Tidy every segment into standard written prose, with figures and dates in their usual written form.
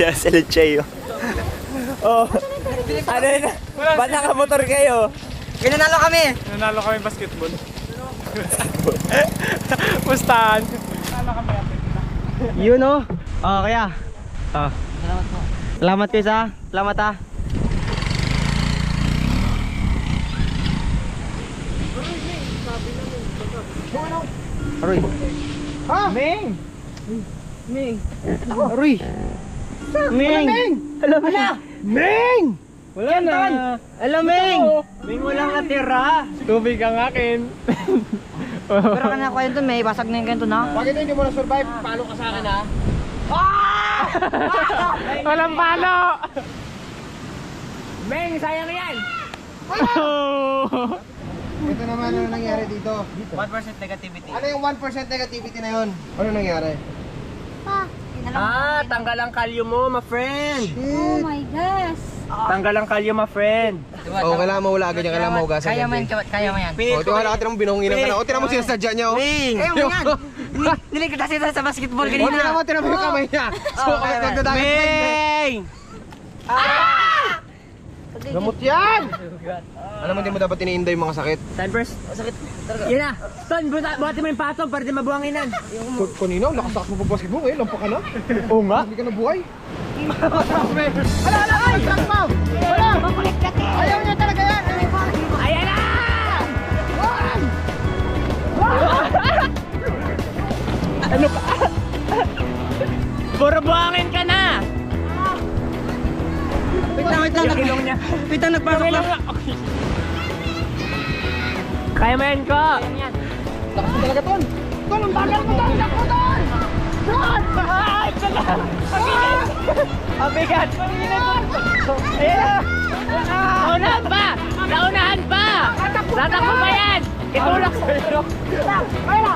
Yan sila Cheo. Oh. Ano yun? Ba't nakamotor kayo? Nanalo kami! Nanalo kami basketball. Pustahan. Nanalo kami atleta. Yun oh. Oh, kaya. Oh. Salamat po. Salamat kayo sa. Salamat ah. Aroy. Ha? Ming! Ming. Aroy. Ming. Hello, Ming. Ming! Wala na. Hello, Ming. Ming, walang natira. Tubig ang akin. Pero ka na kwento, may basag na yung kwento na. Bakit hindi mo na-survive? Palo ka sa akin ha? Walang palo! Ming, sayang yan! Ito naman ano nangyari dito. 1% negativity. Ano yung 1% negativity na yun? Ano nangyari? Tanggal ang kalyo mo, my friend. Oh my gosh. Tanggal ang kalyo, my friend. Oo, kailangan mawala agad yan, kailangan mahugasan Kaya yan. mo yan, kaya mo yan. Oo, tiwala ka, tinang binunginan ka na. O, tinang mo sinasadya niya, o. Ming. Kaya mo yan. Niligtas kita sa basketball O, tinang kanina. mo, tinang mo yung kamay niya. So, kapit nagdadagat pa yun. Ming. Gamot yan! Alam mo, hindi mo dapat iniinda yung mga sakit. Sunburst. Sakit. Yan na. Ton, buhati mo yung patong para di mabuhanginan. Kanina, lakas-lakas mo pag-basketball, ngayon, lampa ka na. Oo nga. Hindi ka na buhay. Ayan na! Ano ka? Puro buhangin ka na! Wait lang. Wait lang, nagpasok na. Kaya mo yan ko! Lakas mo talaga, Ton. Ton, ang bagal mo, Ton. Lakas mo, Ton! Ton! Ay, pala! Ang bigat! Ayan na! Naunahan pa! Naunahan pa! Tatakbo pa yan! Itulak sa ilo! Ayun na!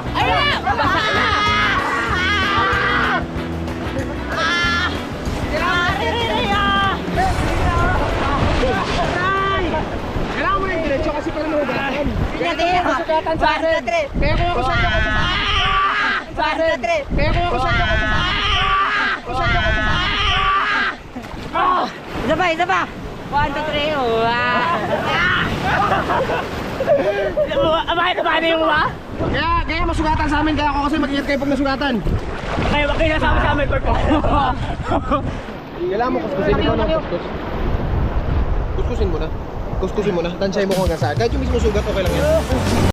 Basa na! Kailangan mo yung diretso kasi pala mahugasan. Masukatan sa akin! Kaya kung ako sa'yo ako sa... Kaya kung ako sa'yo ako sa... Isa pa, isa pa. 1, 2, 3, oh. Paano yung ba? Kaya masugatan sa amin, kaya ako kasi mag-ingat kayo pag nasugatan. Kaya nasama sa amin, Pagko. Kailangan mo kuskusin ikaw ng kuskus. Kuskusin mo na. Kuskusin mo na. Tansyahin mo kung hanggang saan. Kahit yung mismo sugat, okay lang yan.